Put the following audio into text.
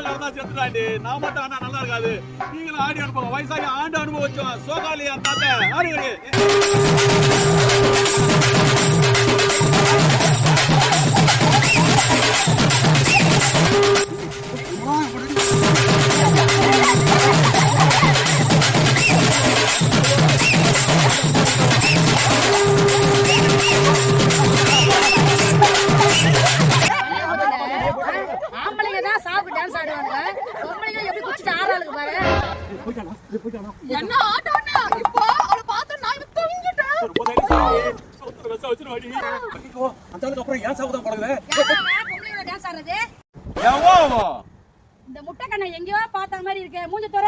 தான் செத்துட்டாண்டி. நான் மட்டும் ஆனா நல்லா இருக்காது. நீங்களும் ஆடி அனுப்புங்க. வயசாகி ஆண்டு அனுபவிச்சோம். சோகாலியா தாத்தா ஆடுங்க. என்ன ஆட்டோண்ணா இப்போ அவளை பார்த்து நான் தூங்கிட்டேன். இந்த முட்டை கண்ணை எங்கேயோ பார்த்த மாதிரி இருக்கு. மூஞ்சி தோற